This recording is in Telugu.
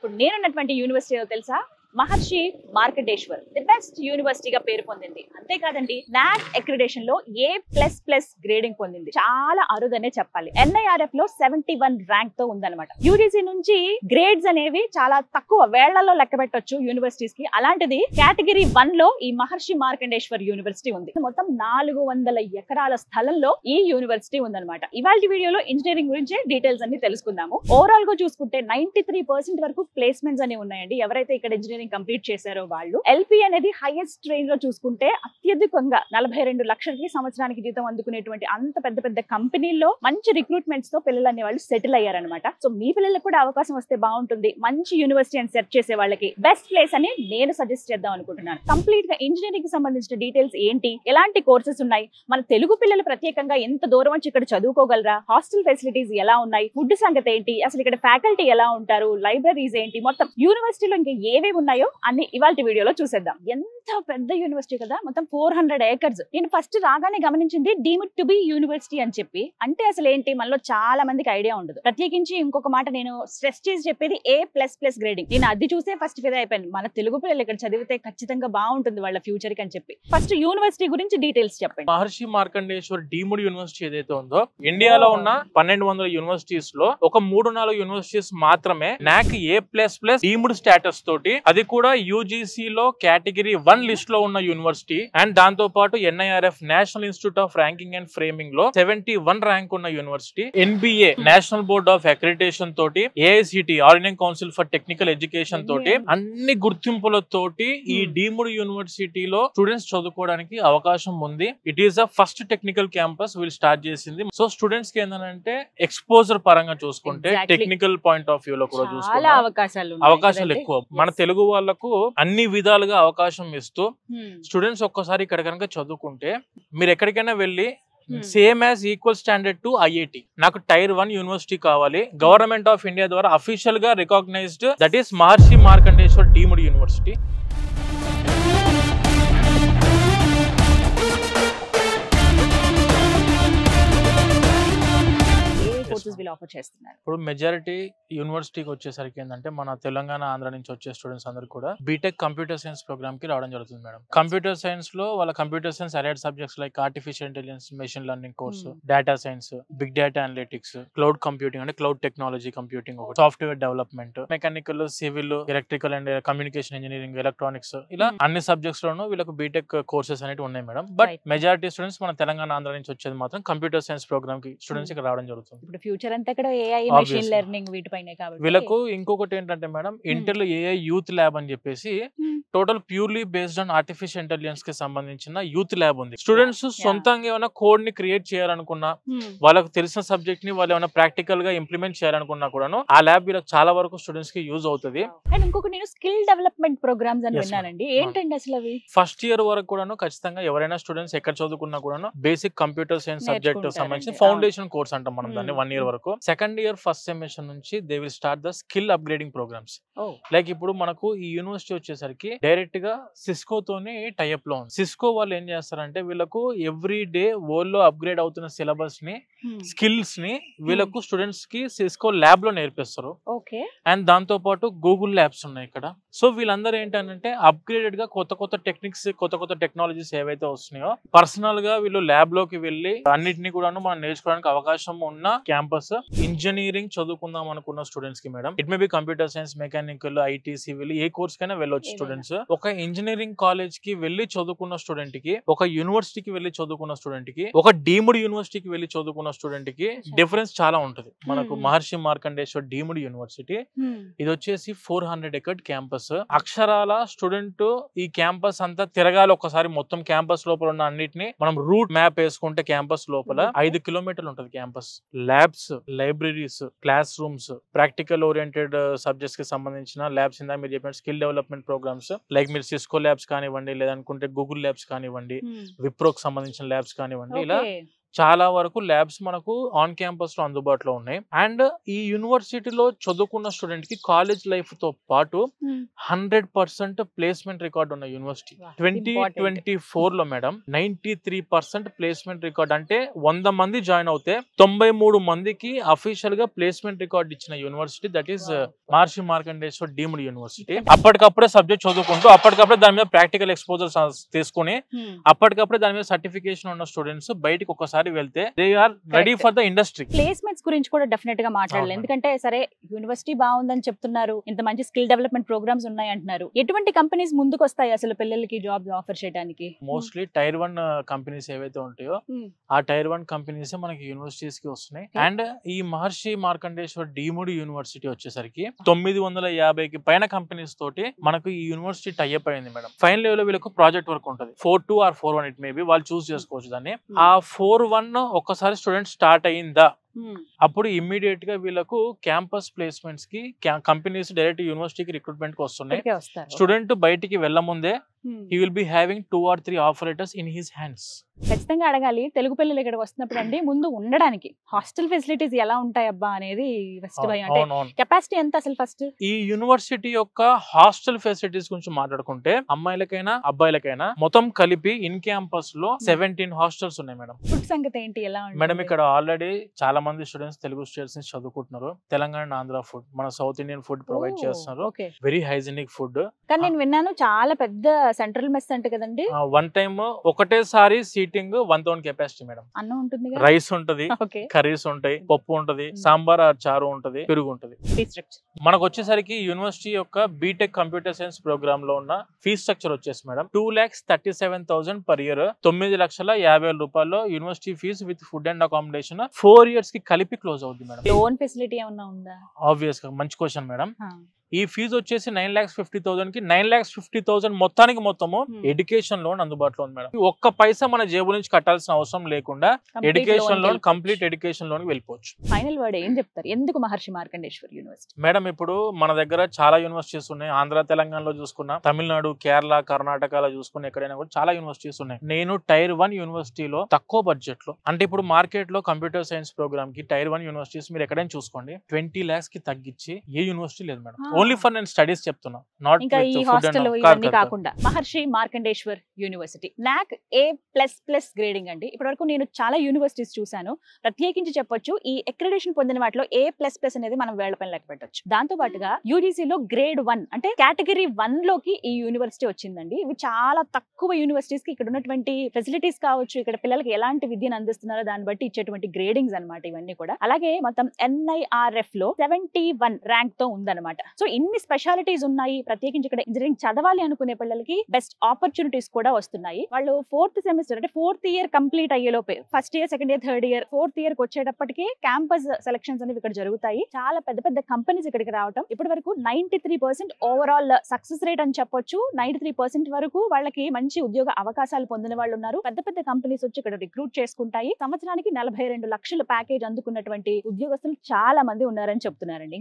ఇప్పుడు నేనున్నటువంటి యూనివర్సిటీ తెలుసా, మహర్షి మార్కండేశ్వర్ ది బెస్ట్ యూనివర్సిటీగా పేరు పొందింది. అంతేకాదండి, నాక్ అక్రిడేషన్ లో A++ గ్రేడింగ్ పొందింది. చాలా అరుదనే చెప్పాలి. NIRF లో 71 ర్యాంక్ తో ఉందన్నమాట. UGC నుంచి గ్రేడ్స్ అనేవి చాలా తక్కువ, వేళ్లలో లెక్క పెట్టొచ్చు యూనివర్సిటీస్ కి. అలాంటిది కేటగిరీ 1 లో ఈ మహర్షి మార్కండేశ్వర్ యూనివర్సిటీ ఉంది. మొత్తం 400 ఎకరాల స్థలంలో ఈ యూనివర్సిటీ ఉందన్నమాట. ఇవాళ వీడియోలో ఇంజనీరింగ్ గురించి డీటెయిల్స్ అన్ని తెలుసుకుందాము. ఓవరాల్ గా చూసుకుంటే 93% వరకు ప్లేస్మెంట్స్ అనేవి ఉన్నాయండి. ఎవరైతే ఇక్కడ ఇంజనీరింగ్ కంప్లీట్ చేశారో వాళ్ళు. LP అనేది హైయెస్ట్ ట్రైన్ లో చూసుకుంటే అత్యధికంగా 42 లక్షలకి సంవత్సరానికి జీతం అందుకునేటువంటి అంత పెద్ద పెద్ద కంపెనీల్లో మంచి రిక్రూట్మెంట్స్ తో పిల్లలు అనే వాళ్ళు సెటిల్ అయ్యారనమాట. సో మీ పిల్లలకు కూడా అవకాశం వస్తే బాగుంటుంది. మంచి యూనివర్సిటీ అని సెర్చ్ చేసే వాళ్ళకి బెస్ట్ ప్లేస్ అని నేను సజెస్ట్ చేద్దాం అనుకుంటున్నాను. కంప్లీట్ గా ఇంజనీరింగ్ కి సంబంధించిన డీటెయిల్స్ ఏంటి, ఎలాంటి కోర్సెస్ ఉన్నాయి, మన తెలుగు పిల్లలు ప్రత్యేకంగా ఎంత దూరం వచ్చి ఇక్కడ చదువుకోగలరా, హాస్టల్ ఫెసిలిటీస్ ఎలా ఉన్నాయి, ఫుడ్ సంగతి ఏంటి, అసలు ఇక్కడ ఫ్యాకల్టీ ఎలా ఉంటారు, లైబ్రరీస్ ఏంటి, మొత్తం యూనివర్సిటీలో ఇంకా ఏవేవి ఉన్నాయో అన్ని ఇవాళ వీడియోలో చూసేద్దాం. ఎంత పెద్ద యూనివర్సిటీ కదా, మొత్తం 400 acres. నేను ఫస్ట్ రాగానే గమనించింది డీమ్డ్ టు బి యూనివర్సిటీ అని చెప్పి. అంటే అసలు ఏంటి, మనలో చాలా మందికి ఐడియా ఉండదు. ప్రత్యేకించి ఇంకొక మాట నేను స్ట్రెస్ చేసి చెప్పేది A++ గ్రేడింగ్. నేను అది చూసే ఫస్ట్ ఫిదా అయిపోయాను. మన తెలుగు పిల్లలు ఇక్కడ చదివితే ఖచ్చితంగా బాగుంటుంది వాళ్ళ ఫ్యూచర్ కి అని చెప్పి. ఫస్ట్ యూనివర్సిటీ గురించి డీటెయిల్స్ చెప్పండి. మహర్షి మార్కండేశ్వర్ డీమ్డ్ యూనివర్సిటీ ఏదైతే ఉందో, ఇండియాలో ఉన్న 1200 యూనివర్సిటీస్ లో ఒక 3-4 యూనివర్సిటీస్ మాత్రమే నాక్ A++ డీమ్డ్ స్టేటస్ తోటి, అది కూడా UGC లో కేటగిరీ 1 లిస్ట్ లో ఉన్న యూనివర్సిటీ. అండ్ దాంతో పాటు NIRF national institute of ranking and framing లో 71 ర్యాంక్ ఉన్న university. NBA national board of accreditation తోటి, AICT all Indian council for technical education తోటి, అన్ని గుర్తింపులతోటి ఈ డీమ్డ్ యూనివర్సిటీలో స్టూడెంట్స్ చదువుకోవడానికి అవకాశం ఉంది. It is the first technical campus వీళ్ళు స్టార్ట్ చేసింది. సో స్టూడెంట్స్ కి ఏంటంటే ఎక్స్పోజర్ పరంగా చూసుకుంటే, టెక్నికల్ పాయింట్ ఆఫ్ వ్యూ లో కూడా చూసుకుంటే అవకాశాలు ఎక్కువ. మన తెలుగు వాళ్ళకు అన్ని విధాలుగా అవకాశం ఇస్తూ స్టూడెంట్స్ ఒక్కసారి ఇక్కడ కనుక చదువుకుంటే మీరు ఎక్కడికైనా వెళ్ళి same as equal standard to IIT. నాకు టైర్ 1 యూనివర్సిటీ కావాలి, గవర్నమెంట్ ఆఫ్ ఇండియా ద్వారా అఫీషియల్ గా recognised, that is Maharshi Markandeshwar deemed university. ఇప్పుడు మెజారిటీ యూనివర్సిటీకి వచ్చేసరికి ఏంటంటే, మన తెలంగాణ, ఆంధ్ర నుంచి వచ్చే స్టూడెంట్స్ అందరూ కూడా బీటెక్ కంప్యూటర్ సైన్స్ ప్రోగ్రామ్ కి రావడం జరుగుతుంది మేడం. కంప్యూటర్ సైన్స్ లో వాళ్ళ computer science allied subjects like artificial intelligence, machine learning course, data science, big data analytics, cloud computing అంటే cloud technology computing, software development, mechanical, civil, electrical and communication engineering, electronics, ఇలా అన్ని సబ్జెక్ట్స్ లోనూ వీళ్ళకి బీటెక్ కోర్సెస్ అనేవి ఉన్నాయి మేడం. బట్ మెజారిటీ స్టూడెంట్స్ మన తెలంగాణ, ఆంధ్ర నుంచి వచ్చేది మాత్రం కంప్యూటర్ సైన్స్ ప్రోగ్రామ్ కి స్టూడెంట్స్ ఇక్కడ రావడం జరుగుతుంది. ఫ్యూచర్ అంతా ఇక్కడ AI, మెషిన్ లెర్నింగ్ వీటిపైనే కాబట్టి వీళ్ళకు ఇంకొకటి ఏంటంటే మేడం, ఇంటర్ లో AI యూత్ ల్యాబ్ అని చెప్పేసి total purely based on artificial intelligence కి సంబంధించిన యూత్ ల్యాబ్ ఉంది. స్టూడెంట్స్ సొంతంగా ఏమైనా కోడ్ ని క్రియేట్ చేయాలనుకున్నా, వాళ్ళకు తెలిసిన సబ్జెక్ట్ ని వాళ్ళు ఏమైనా ప్రాక్టికల్ గా ఇంప్లిమెంట్ చేయాలనుకున్నా కూడాను ఆ ల్యాబ్ వీళ్ళకి చాలా వరకు స్టూడెంట్స్ కి యూజ్ అవుతుంది. అండ్ ఇంకొకటి నేను స్కిల్ డెవలప్మెంట్ ప్రోగ్రామ్స్ అని విన్నానండి. ఏంటండి అసలు అవి? ఫస్ట్ ఇయర్ వరకు కూడాను ఖచ్చితంగా ఎవరైనా స్టూడెంట్స్ ఎక్కడ చదువుకున్నా కూడాను బేసిక్ కంప్యూటర్ సైన్స్ సబ్జెక్ట్ సంబంధించి ఫౌండేషన్ కోర్స్ అంటాం మనం దాన్ని, 1 year వరకు. సెకండ్ ఇయర్ ఫస్ట్ సెమిస్టర్ నుంచి they will start the skill upgrading programs. Like ఇప్పుడు మనకు ఈ యూనివర్సిటీ వచ్చేసరికి డైరెక్ట్ గా సిస్కో తోని టైఅప్ లో ఉంది. సిస్కో వాళ్ళు ఏం చేస్తారంటే, వీళ్ళకు ఎవ్రీ డే వరల్డ్ లో అప్గ్రేడ్ అవుతున్న సిలబస్ ని, స్కిల్స్ ని వీళ్ళకు స్టూడెంట్స్ కి సిస్కో ల్యాబ్ లో నేర్పిస్తారు. అండ్ దాంతో పాటు గూగుల్ ల్యాబ్స్ ఉన్నాయి ఇక్కడ. సో వీళ్ళందరూ ఏంటంటే అప్గ్రేడెడ్ గా కొత్త కొత్త టెక్నిక్స్, కొత్త కొత్త టెక్నాలజీస్ ఏవైతే వస్తున్నాయో పర్సనల్ గా వీళ్ళు ల్యాబ్ లోకి వెళ్ళి అన్నిటిని కూడా మనం నేర్చుకోవడానికి అవకాశం ఉన్న క్యాంపస్. ఇంజనీరింగ్ చదువుకుందాం అనుకున్న స్టూడెంట్స్ కి madam, it may be computer science, mechanical, IT, civil, A course కైనా వెళ్ళొచ్చు స్టూడెంట్స్. ఒక ఇంజనీరింగ్ కాలేజ్ కి వెళ్ళి చదువుకున్న స్టూడెంట్ కి, ఒక యూనివర్సిటీకి వెళ్ళి చదువుకున్న స్టూడెంట్ కి, ఒక డీమ్డ్ యూనివర్సిటీకి వెళ్ళి చదువుకున్న స్టూడెంట్ కి డిఫరెన్స్ చాలా ఉంటుంది. మనకు మహర్షి మార్కండేశ్వర్ డీమ్డ్ యూనివర్సిటీ ఇది వచ్చేసి 400 acre క్యాంపస్. అక్షరాల స్టూడెంట్ ఈ క్యాంపస్ అంతా తిరగాలి ఒకసారి. మొత్తం క్యాంపస్ లోపల ఉన్న అన్నిటిని మనం రూట్ మ్యాప్ వేసుకుంటే క్యాంపస్ లోపల 5 kilometers ఉంటుంది campus. Labs, libraries, class rooms, practical oriented subjects కి సంబంధించిన ల్యాబ్స్, ఇందా మీరు చెప్పిన స్కిల్ డెవలప్మెంట్ ప్రోగ్రామ్స్ లైక్ మీరు సిస్కో ల్యాబ్స్ కానివ్వండి, లేదనుకుంటే గూగుల్ ల్యాబ్స్ కానివ్వండి, విప్రోకి సంబంధించిన ల్యాబ్స్ కానివ్వండి, ఇలా చాలా వరకు ల్యాబ్స్ మనకు ఆన్ క్యాంపస్ లో అందుబాటులో ఉన్నాయి. అండ్ ఈ యూనివర్సిటీలో చదువుకున్న స్టూడెంట్ కి కాలేజ్ లైఫ్ తో పాటు 100% ప్లేస్మెంట్ రికార్డ్ ఉన్న యూనివర్సిటీ. 2024 లో మేడం 93% ప్లేస్మెంట్ రికార్డ్, అంటే 100 మంది జాయిన్ అవుతే 93 మందికి అఫీషియల్ గా ప్లేస్మెంట్ రికార్డ్ ఇచ్చిన university, that is Maharshi Markandeshwar deemed university. అప్పటికప్పుడే సబ్జెక్ట్ చదువుకుంటూ అప్పటికప్పుడే దాని మీద ప్రాక్టికల్ ఎక్స్పోజర్ తీసుకుని అప్పటికప్పుడే దాని మీద సర్టిఫికేషన్ ఉన్న స్టూడెంట్స్ బయటికి ఒక్కసారి వెళ్తే they are ready for the industry. Placements గురించి కూడా డెఫినెట్ గా మాట్లాడాలి. ఎందుకంటే సరే యూనివర్సిటీ బాగుందని చెప్తున్నారు, ఇంత మంచి స్కిల్ డెవలప్మెంట్ ప్రోగ్రామ్స్ ఉన్నాయి అంటున్నారు. ఎటువంటి కంపెనీస్ ముందుకు వస్తాయి అసలు పిల్లలకి జాబ్ ఆఫర్ చేయడానికి? మోస్ట్లీ టైర్ 1 కంపెనీస్ ఏవైతే ఉంటాయో ఆ టైర్ 1 కంపెనీస్ మనకి యూనివర్సిటీస్ కి వస్తున్నాయి. అండ్ ఈ మహర్షి మార్కండేశ్వర్ డీమ్డ్ యూనివర్సిటీ వచ్చేసరికి 950కి పైన కంపెనీస్ తోటి మనకు ఈ యూనివర్సిటీ టైఅప్ అయింది మేడం. ఫైనల్ లెవెల్ వీళ్ళకు ప్రాజెక్ట్ వర్క్ ఉంటుంది. 4-2 or 4-1 ఇట్ మేబీ, వాళ్ళు చూస్ చేసుకోవచ్చు దాన్ని. ఆ 4-1 ఒక్కసారి స్టూడెంట్ స్టార్ట్ అయిందా అప్పుడు ఇమ్మీడియట్ గా వీళ్ళకు క్యాంపస్ ప్లేస్మెంట్స్ కి కంపెనీస్ డైరెక్ట్ యూనివర్సిటీకి రిక్రూట్మెంట్ కి వస్తున్నాయి. స్టూడెంట్ బయటికి వెళ్ళ ముందే he will be having 2 or 3 offer letters in his hands. ఖచ్చితంగా అడగాలి తెలుగు పిల్లలు ఇక్కడికి వస్తున్నప్పుడు అండి, ముందు ఉండడానికి హాస్టల్ ఫెసిలిటీస్ ఎలా ఉంటాయి అబ్బా అనేది ఫస్ట్ భయం. అంటే కెపాసిటీ ఎంత అసలు ఫస్ట్? ఈ యూనివర్సిటీ యొక్క హాస్టల్ ఫెసిలిటీస్ గురించి మాట్లాడుకుంటే అమ్మాయిలకైనా అబ్బాయిలకైనా మొత్తం కలిపి ఇన్ క్యాంపస్ లో 17 హాస్టల్స్ ఉన్నాయి మేడం. ఫుడ్ సంగతి ఏంటి, ఎలా ఉంటుంది మేడం? ఇక్కడ ఆల్రెడీ చాలా మంది స్టూడెంట్స్ తెలుగు స్టేట్స్ నుంచి చదువుకుంటున్నారు. తెలంగాణ ఆంధ్ర ఫుడ్, మన సౌత్ ఇండియన్ ఫుడ్ ప్రొవైడ్ చేస్తున్నారు. Very hygienic food. కానీ నేను విన్నాను చాలా పెద్ద సెంట్రల్ మెస్ అంటే కదండి. వన్ టైమ్ ఒకటేసారి సీటింగ్ 1000 కెపాసిటీ మేడం. అన్నం ఉంటుంది, రైస్ ఉంటది, కర్రీస్ ఉంటాయి, పప్పు ఉంటది, సాంబార్ చారు ఉంటది, పెరుగు ఉంటది. మనకు వచ్చేసరికి యూనివర్సిటీ యొక్క బీటెక్ కంప్యూటర్ సైన్స్ ప్రోగ్రామ్ లో ఉన్న ఫీ స్ట్రక్చర్ వచ్చేసి మేడం 2,37,000 పర్ ఇయర్. 9,50,000 రూపాయలు university fees with food and accommodation 4 years కి కలిపి క్లోజ్ అవుతుంది మేడం. లోన్ ఫెసిలిటీ ఏమన్నా ఉందా? ఆబ్వియస్ గా మంచి క్వశ్చన్ మేడం. ఈ ఫీజు వచ్చేసి 9,50,000 కి 9,50,000 మొత్తము ఎడ్యుకేషన్ లోన్ అందుబాటులో ఉంది మేడం. ఒక్క పైసా మన జేబు నుంచి కట్టాల్సిన అవసరం లేకుండా education loan, complete education loan వెళ్ళిపోవచ్చు. ఫైనల్ వర్డ్ ఏం చెప్తారు, ఎందుకు మహర్షి మార్కండేశ్వర్ యూనివర్సిటీ? మేడం ఇప్పుడు మన దగ్గర చాలా యూనివర్సిటీస్ ఉన్నాయి. ఆంధ్ర తెలంగాణలో చూసుకున్నా, తమిళనాడు, కేరళ, కర్ణాటకలో చూసుకున్నా, ఎక్కడైనా కూడా చాలా యూనివర్సిటీస్ ఉన్నాయి. నేను టైర్ 1 యూనివర్సిటీలో తక్కువ బడ్జెట్ లో, అంటే ఇప్పుడు మార్కెట్ లో కంప్యూటర్ సైన్స్ ప్రోగ్రామ్ కి టైర్ 1 యూనివర్సిటీస్ మీరు ఎక్కడైనా చూసుకోండి 20 lakhs కి తగ్గించి ఏ యూనివర్సిటీ లేదు మేడం. ఓన్లీ ఫర్ నేను స్టడీస్ చెప్తున్నా, నాట్ ఇంకా ఈ హాస్టల్ ఇవన్నీ కాకుండా. Maharshi Markandeshwar university NAC A++ grading అండి. ఇప్పటివరకు నేను చాలా యూనివర్సిటీస్ చూసాను. ప్రత్యేకించి చెప్పొచ్చు ఈ అక్రిడిటేషన్ పొందిన వాటిలో A++ అనేది మనం వేళ్లపైన లెక్క పెట్టొచ్చు. దాంతో పాటుగా యూజీసీలో గ్రేడ్ 1 అంటే కేటగిరీ 1 లోకి ఈ యూనివర్సిటీ వచ్చిందండి. ఇవి చాలా తక్కువ యూనివర్సిటీస్ కి ఇక్కడ ఉన్నటువంటి ఫెసిలిటీస్ కావచ్చు, ఇక్కడ పిల్లలకి ఎలాంటి విద్యను అందిస్తున్నారో దాన్ని బట్టి ఇచ్చేటువంటి గ్రేడింగ్స్ అన్నమాట ఇవన్నీ కూడా. అలాగే మొత్తం NIRF లో 71 ర్యాంక్ తో ఉందన్నమాట. సో ఇన్ని స్పెషాలిటీస్ ఉన్నాయి. ప్రత్యేకించి ఇక్కడ ఇంజనీరింగ్ చదవాలి అనుకునే పిల్లలకి బెస్ట్ ఆపర్చునిటీస్ కూడా వస్తున్నాయి. వాళ్ళు 4th సెమిస్టర్ అంటే 4th ఇయర్ కంప్లీట్ అయ్యేలోపే, first year, second year, third year, 4th year కి వచ్చేటప్పటికి క్యాంపస్ సెలక్షన్స్ అనేవి ఇక్కడ జరుగుతాయి. చాలా పెద్ద పెద్ద కంపెనీస్ ఇక్కడికి రావడం. ఇప్పటి వరకు 93% ఓవరాల్ సక్సెస్ రేట్ అని చెప్పొచ్చు. 93% వరకు వాళ్ళకి మంచి ఉద్యోగ అవకాశాలు పొందిన వాళ్ళు ఉన్నారు. పెద్ద పెద్ద కంపెనీస్ వచ్చి ఇక్కడ రిక్రూట్ చేసుకుంటాయి. సంవత్సరానికి 42 లక్షల ప్యాకేజ్ అందుకున్నటువంటి ఉద్యోగస్తులు చాలా మంది ఉన్నారని చెప్తున్నారండి.